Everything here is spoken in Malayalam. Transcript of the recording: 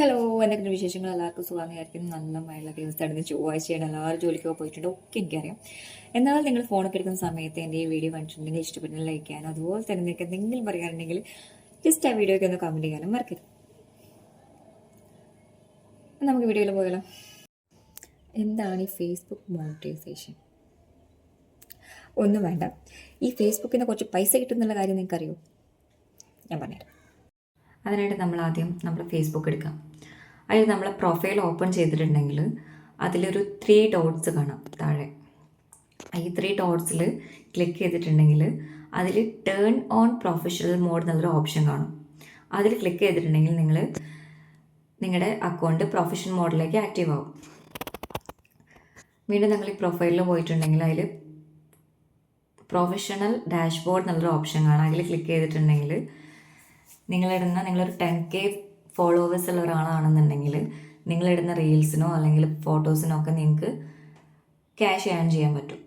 ഹലോ, എന്തൊക്കെയാണ് വിശേഷങ്ങൾ? എല്ലാവർക്കും സുഖമായിരിക്കും. നല്ല മഴയുള്ള ദിവസമാണ്, ചൊവ്വാഴ്ചയാണ്, എല്ലാവരും ജോലിക്കൊക്കെ പോയിട്ടുണ്ട്, ഒക്കെ എനിക്കറിയാം. എന്നാൽ നിങ്ങൾ ഫോണൊക്കെ എടുക്കുന്ന സമയത്ത് എൻ്റെ ഈ വീഡിയോ കണ്ടിട്ടുണ്ടെങ്കിൽ ഇഷ്ടപ്പെടുന്ന ലൈക്ക് ചെയ്യാനും അതുപോലെ തന്നെ നിങ്ങൾക്ക് എന്തെങ്കിലും പറയാനുണ്ടെങ്കിൽ ജസ്റ്റ് ആ വീഡിയോയ്ക്ക് ഒന്ന് കമൻറ്റ് ചെയ്യാനും മറക്കരുത്. നമുക്ക് വീഡിയോയിൽ പോയാലോ. എന്താണ് ഈ ഫേസ്ബുക്ക് മോണിറ്റൈസേഷൻ? ഒന്നും വേണ്ട, ഈ ഫേസ്ബുക്കിന് കുറച്ച് പൈസ കിട്ടുന്നുള്ള കാര്യം നിങ്ങൾക്കറിയോ? ഞാൻ പറഞ്ഞുതരാം. അതിനായിട്ട് നമ്മൾ ആദ്യം നമ്മുടെ ഫേസ്ബുക്ക് എടുക്കാം. അതിൽ നമ്മൾ പ്രൊഫൈൽ ഓപ്പൺ ചെയ്തിട്ടുണ്ടെങ്കിൽ അതിലൊരു 3 ഡോട്ട്സ് കാണാം താഴെ. ഈ 3 ഡോട്ട്സിൽ ക്ലിക്ക് ചെയ്തിട്ടുണ്ടെങ്കിൽ അതിൽ ടേൺ ഓൺ പ്രൊഫഷണൽ മോഡ് എന്നുള്ളൊരു ഓപ്ഷൻ കാണും. അതിൽ ക്ലിക്ക് ചെയ്തിട്ടുണ്ടെങ്കിൽ നിങ്ങളുടെ അക്കൗണ്ട് പ്രൊഫഷണൽ മോഡിലേക്ക് ആക്റ്റീവ് ആവും. വീണ്ടും നിങ്ങൾ ഈ പ്രൊഫൈലിൽ പോയിട്ടുണ്ടെങ്കിൽ അതിൽ പ്രൊഫഷണൽ ഡാഷ്ബോർഡ് എന്നുള്ളൊരു ഓപ്ഷൻ കാണാം. അതിൽ ക്ലിക്ക് ചെയ്തിട്ടുണ്ടെങ്കിൽ നിങ്ങളൊരു 10K ഫോളോവേഴ്സ് ഉള്ള ഒരാളാണെന്നുണ്ടെങ്കിൽ നിങ്ങളിടുന്ന റീൽസിനോ അല്ലെങ്കിൽ ഫോട്ടോസിനോ ഒക്കെ നിങ്ങൾക്ക് ക്യാഷ് ഏൺ ചെയ്യാൻ പറ്റും.